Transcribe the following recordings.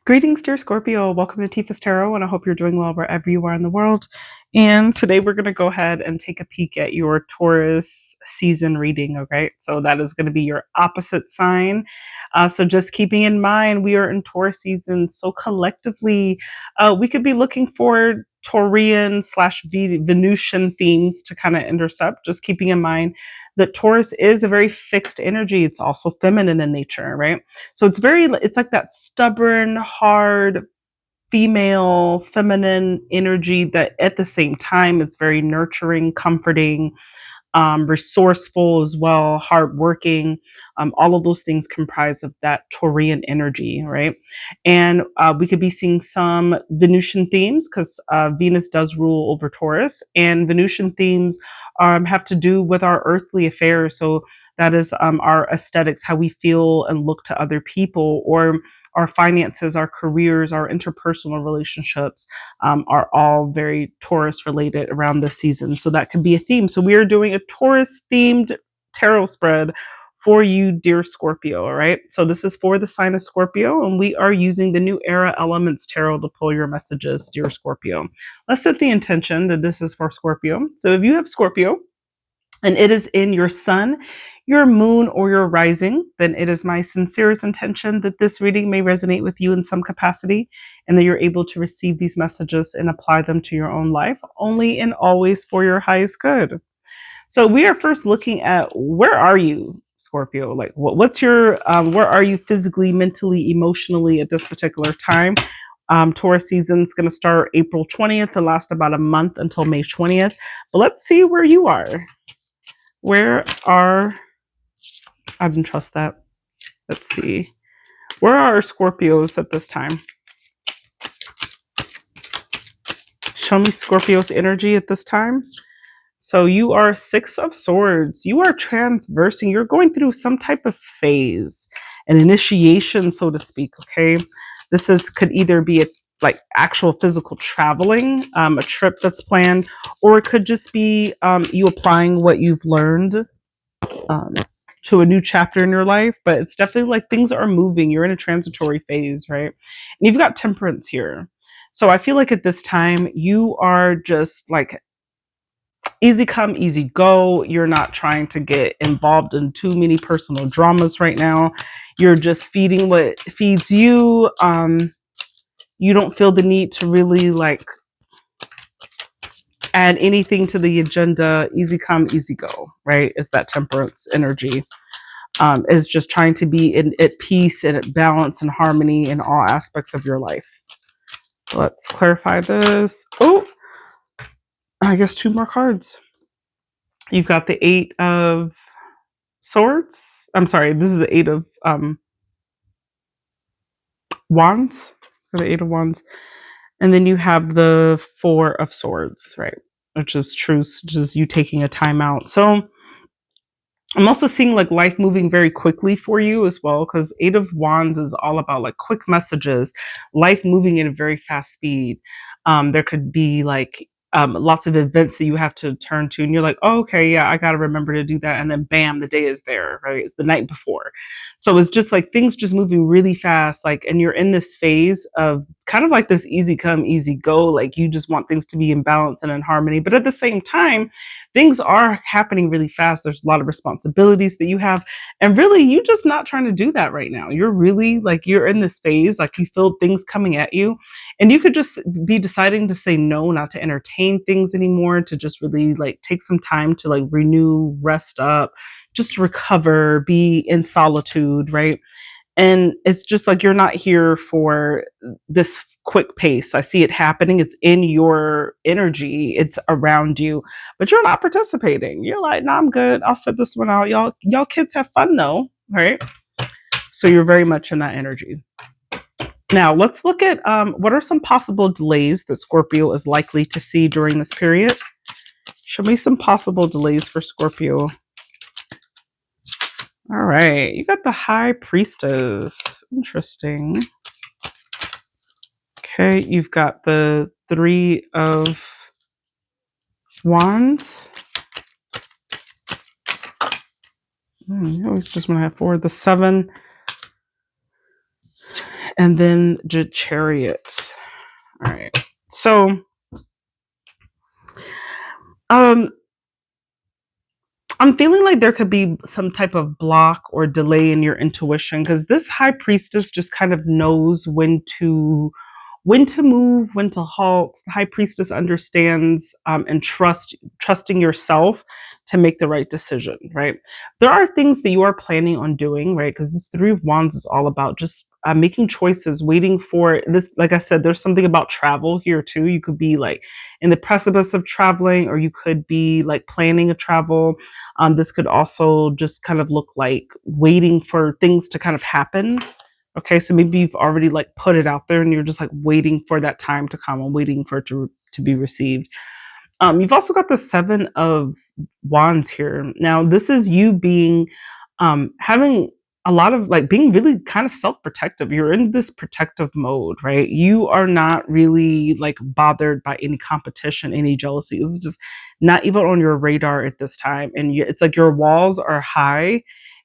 Greetings, dear Scorpio. Welcome to Tifa's Tarot, and I hope you're doing well wherever you are in the world. And today we're going to go ahead and take a peek at your Taurus season reading, okay? So that is going to be your opposite sign. So just keeping in mind, we are in Taurus season. So collectively, we could be looking for Taurian slash Venusian themes to kind of intercept, just keeping in mind that Taurus is a very fixed energy. It's also feminine in nature, right? So it's like that stubborn, hard, female, feminine energy that at the same time is very nurturing, comforting, resourceful as well, hardworking. All of those things comprise of that Taurian energy, right? And we could be seeing some Venusian themes because Venus does rule over Taurus, and Venusian themes have to do with our earthly affairs. So that is our aesthetics, how we feel and look to other people, or our finances, our careers, our interpersonal relationships are all very Taurus related around this season. So that could be a theme. So we are doing a Taurus themed tarot spread for you, dear Scorpio. All right. So this is for the sign of Scorpio, and we are using the New Era Elements Tarot to pull your messages, dear Scorpio. Let's set the intention that this is for Scorpio. So if you have Scorpio, and it is in your sun, your moon, or your rising, then it is my sincerest intention that this reading may resonate with you in some capacity and that you're able to receive these messages and apply them to your own life, only and always for your highest good. So we are first looking at, where are you, Scorpio? Like, what's your, where are you physically, mentally, emotionally at this particular time? Taurus season is going to start April 20th and last about a month until May 20th. But let's see where you are. Where are, I didn't trust that. Let's see. Where are our Scorpios at this time? Show me Scorpio's energy at this time. So you are Six of Swords. You are transversing. You're going through some type of phase, an initiation, so to speak, okay? Could either be like actual physical traveling, a trip that's planned, or it could just be you applying what you've learned to a new chapter in your life. But it's definitely like things are moving. You're in a transitory phase, right? And you've got Temperance here. So I feel like at this time you are just like easy come, easy go. You're not trying to get involved in too many personal dramas right now. You're just feeding what feeds you. You don't feel the need to really like add anything to the agenda. Easy come, easy go, right? Is that Temperance energy. Is just trying to be at peace and at balance and harmony in all aspects of your life. Let's clarify this. Oh, I guess two more cards. You've got the Eight of Swords. I'm sorry, this is the Eight of Wands, or the Eight of Wands. And then you have the Four of Swords, right? Which is truce, which is you taking a time out. So I'm also seeing like life moving very quickly for you as well, because Eight of Wands is all about like quick messages, life moving at a very fast speed. There could be like lots of events that you have to turn to, and you're like, oh, okay, yeah, I got to remember to do that. And then bam, the day is there, right? It's the night before. So it's just like things just moving really fast, like, and you're in this phase of kind of like this easy come, easy go. Like you just want things to be in balance and in harmony. But at the same time, things are happening really fast. There's a lot of responsibilities that you have. And really, you're just not trying to do that right now. You're really like, you're in this phase, like you feel things coming at you. And you could just be deciding to say no, not to entertain things anymore, to just really like take some time to like renew, rest up, just recover, be in solitude, right? And it's just like you're not here for this quick pace. I see it happening. It's in your energy. It's around you, but you're not participating. You're like, no, I'm good. I'll set this one out. Y'all kids have fun though, right? So you're very much in that energy. Now let's look at what are some possible delays that Scorpio is likely to see during this period. Show me some possible delays for Scorpio. All right, you got the High Priestess. Interesting. Okay, you've got the Three of Wands. You always just want to have four. The Seven. and then the Chariot. All right. So, um, I'm feeling like there could be some type of block or delay in your intuition because this high priestess just kind of knows when to move, when to halt. The high priestess understands and trusting yourself to make the right decision, right? There are things that you are planning on doing, right? Because this Three of Wands is all about just making choices, waiting for this. Like I said, there's something about travel here too. You could be like in the precipice of traveling, or you could be like planning a travel. This could also just kind of look like waiting for things to kind of happen. Okay, so maybe you've already like put it out there and you're just like waiting for that time to come and waiting for it to be received. You've also got the Seven of Wands here. Now, this is you being having a lot of like being really kind of self-protective. You're in this protective mode, right? You are not really like bothered by any competition, any jealousy. This is just not even on your radar at this time. And it's like your walls are high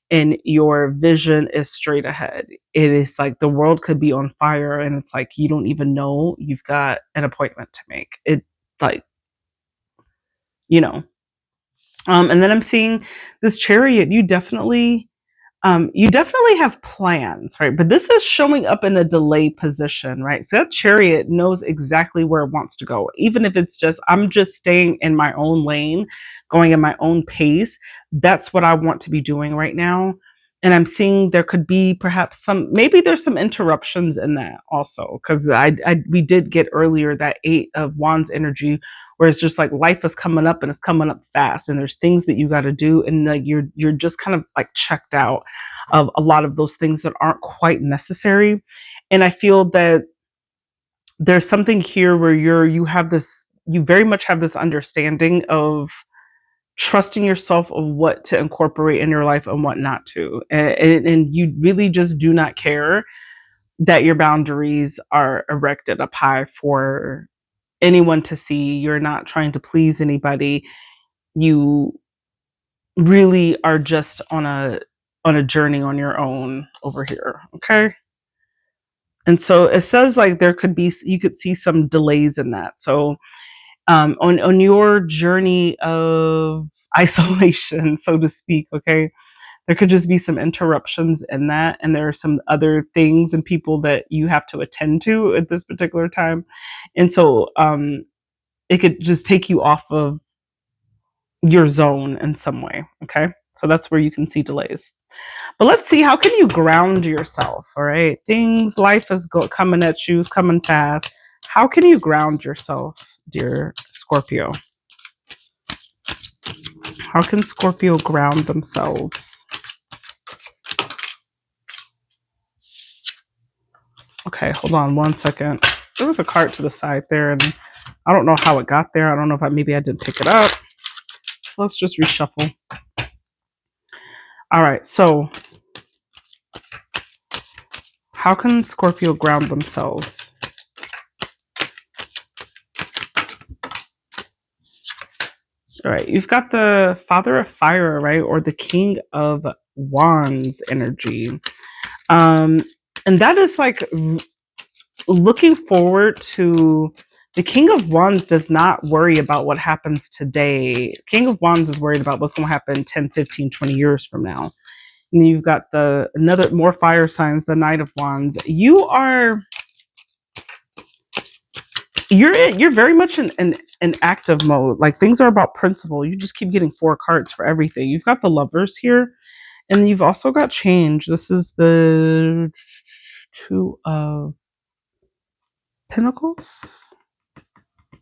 and your vision is straight ahead. It is like the world could be on fire and it's like you don't even know you've got an appointment to make. It like, you know. And then I'm seeing this Chariot. You definitely have plans, right? But this is showing up in a delay position, right? So that Chariot knows exactly where it wants to go. Even if it's just, I'm just staying in my own lane, going in my own pace. That's what I want to be doing right now. And I'm seeing there could be perhaps maybe there's some interruptions in that also. Cause we did get earlier that Eight of Wands energy where it's just like life is coming up and it's coming up fast and there's things that you got to do. And like, you're just kind of like checked out of a lot of those things that aren't quite necessary. And I feel that there's something here where you very much have this understanding of trusting yourself of what to incorporate in your life and what not to. And you really just do not care that your boundaries are erected up high for anyone to see. You're not trying to please anybody. You really are just on a journey on your own over here. Okay. And so it says like you could see some delays in that. So on your journey of isolation, so to speak, okay, there could just be some interruptions in that. And there are some other things and people that you have to attend to at this particular time. And so it could just take you off of your zone in some way. Okay. So that's where you can see delays. But let's see, how can you ground yourself? All right. Life is coming at you, is coming fast. How can you ground yourself, dear Scorpio? How can Scorpio ground themselves? Okay, hold on one second. There was a card to the side there, and I don't know how it got there. I don't know if maybe I didn't pick it up. So let's just reshuffle. All right, so how can Scorpio ground themselves? All right, you've got the Father of Fire, right? Or the King of Wands energy. And that is like looking forward to. The King of Wands does not worry about what happens today. King of Wands is worried about what's going to happen 10, 15, 20 years from now. And you've got more fire signs, the Knight of Wands. You're very much in active mode. Like things are about principle. You just keep getting 4 cards for everything. You've got the Lovers here, and you've also got Change. This is the Two of Pentacles.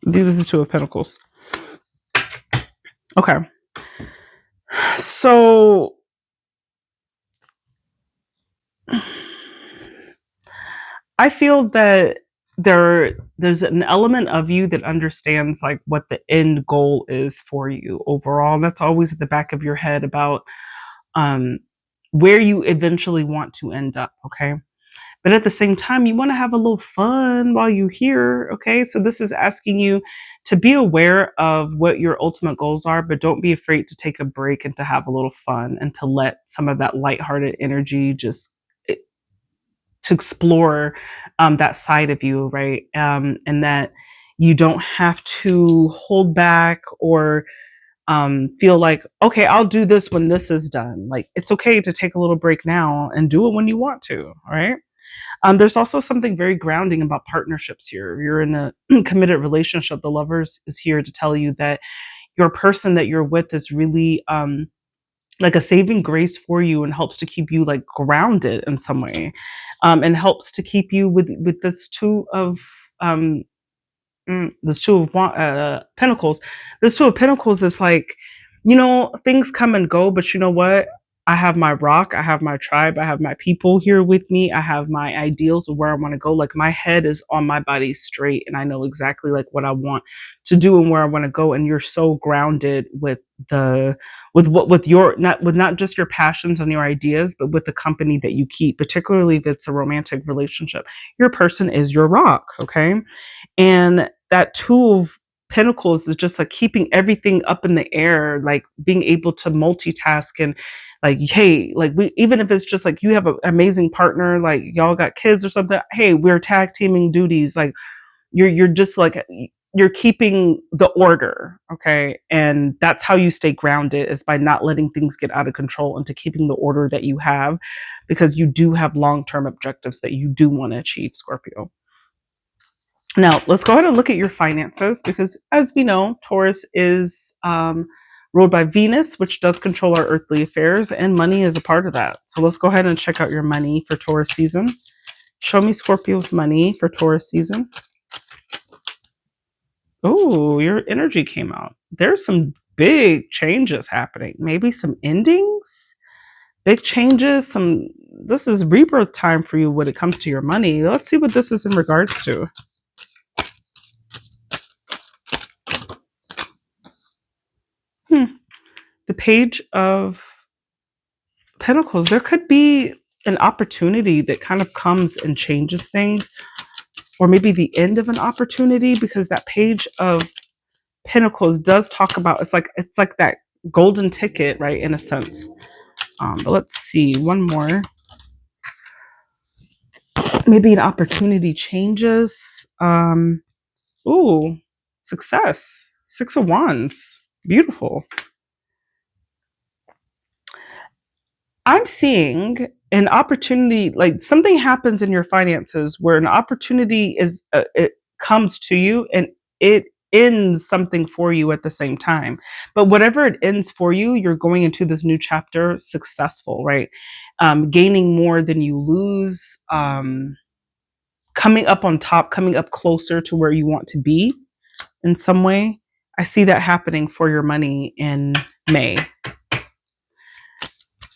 This is Two of Pentacles. Okay. So I feel that there's an element of you that understands like what the end goal is for you overall. And that's always at the back of your head about where you eventually want to end up. Okay. But at the same time, you want to have a little fun while you're here. Okay. So this is asking you to be aware of what your ultimate goals are, but don't be afraid to take a break and to have a little fun and to let some of that lighthearted energy just to explore that side of you, right? And that you don't have to hold back or feel like, okay, I'll do this when this is done. Like, it's okay to take a little break now and do it when you want to, all right? There's also something very grounding about partnerships here. If you're in a committed relationship, the lovers is here to tell you that your person that you're with is really like a saving grace for you and helps to keep you like grounded in some way, and helps to keep you with this two of um, this two of pentacles. This two of pentacles is like, things come and go, but you know what? I have my rock, I have my tribe, I have my people here with me, I have my ideals of where I want to go. Like, my head is on my body straight, and I know exactly like what I want to do and where I want to go. And you're so grounded with the with your not just your passions and your ideas, but with the company that you keep, particularly if it's a romantic relationship. Your person is your rock, okay? And that two of pentacles is just like keeping everything up in the air, like being able to multitask and like, hey, like even if it's just like you have an amazing partner, like y'all got kids or something, hey, we're tag teaming duties. Like you're just like you're keeping the order, okay? And that's how you stay grounded, is by not letting things get out of control, and to keeping the order that you have, because you do have long-term objectives that you do want to achieve, Scorpio. Now, let's go ahead and look at your finances, because as we know, Taurus is ruled by Venus, which does control our earthly affairs, and money is a part of that. So let's go ahead and check out your money for Taurus season. Show me Scorpio's money for Taurus season. Oh, your energy came out. There's some big changes happening. Maybe some endings, big changes. This is rebirth time for you when it comes to your money. Let's see what this is in regards to. The Page of Pentacles. There could be an opportunity that kind of comes and changes things, or maybe the end of an opportunity, because that Page of Pentacles does talk about, it's like that golden ticket, right, in a sense. But let's see, one more. Maybe an opportunity changes. Ooh, success. Six of Wands. Beautiful. I'm seeing an opportunity, like something happens in your finances where an opportunity it comes to you, and it ends something for you at the same time. But whatever it ends for you, you're going into this new chapter successful, right? Gaining more than you lose, coming up on top, coming up closer to where you want to be in some way. I see that happening for your money in May.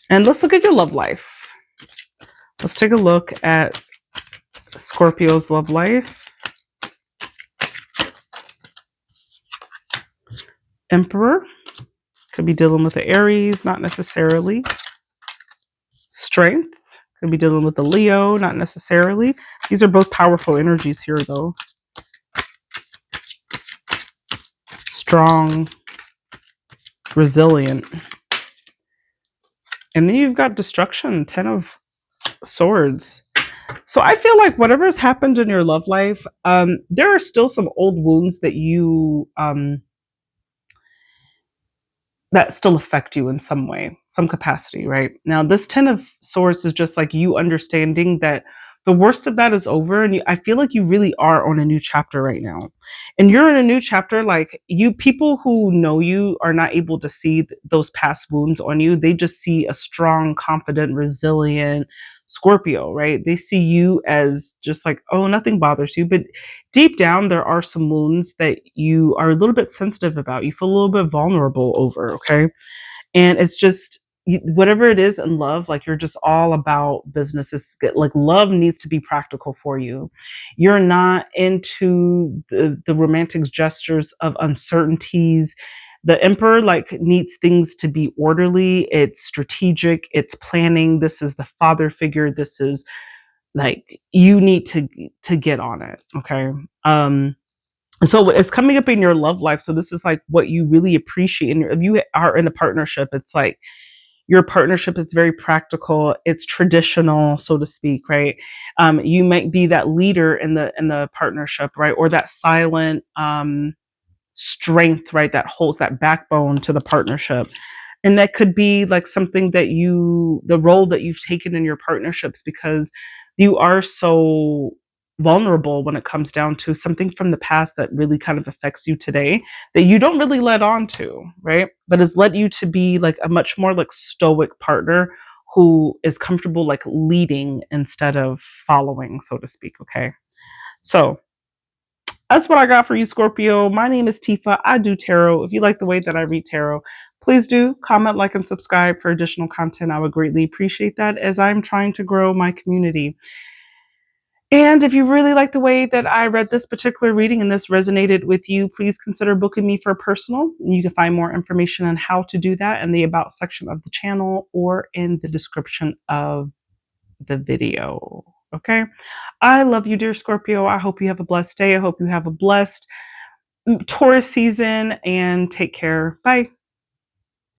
And let's look at your love life. Let's take a look at Scorpio's love life. Emperor. Could be dealing with the Aries, not necessarily. Strength. Could be dealing with the Leo, not necessarily. These are both powerful energies here, though. Strong. Resilient. And then you've got destruction. 10 of Swords. So I feel like whatever has happened in your love life, there are still some old wounds that you that still affect you in some way, some capacity, right? Now, this 10 of Swords is just like you understanding that the worst of that is over. And I feel like you really are on a new chapter right now. And you're in a new chapter, like people who know you are not able to see those past wounds on you. They just see a strong, confident, resilient Scorpio, right? They see you as just like, oh, nothing bothers you. But deep down, there are some wounds that you are a little bit sensitive about. You feel a little bit vulnerable over, okay? And it's just whatever it is in love, like you're just all about business. It's like love needs to be practical for you. You're not into the romantic gestures of uncertainties. The Emperor like needs things to be orderly. It's strategic. It's planning. This is the father figure. This is like you need to get on it, okay? So it's coming up in your love life. So this is like what you really appreciate. And if you are in a partnership, it's like your partnership is very practical. It's traditional, so to speak, right? You might be that leader in the partnership, right? Or that silent strength, right? That holds that backbone to the partnership. And that could be like something that the role that you've taken in your partnerships, because you are so vulnerable when it comes down to something from the past that really kind of affects you today, that you don't really let on to, right? But has led you to be like a much more like stoic partner who is comfortable like leading instead of following, so to speak. Okay. So that's what I got for you, Scorpio. My name is Tifa. I do tarot. If you like the way that I read tarot, please do comment, like, and subscribe for additional content. I would greatly appreciate that, as I'm trying to grow my community. And if you really like the way that I read this particular reading and this resonated with you, please consider booking me for a personal. You can find more information on how to do that in the About section of the channel or in the description of the video. Okay. I love you, dear Scorpio. I hope you have a blessed day. I hope you have a blessed Taurus season, and take care. Bye.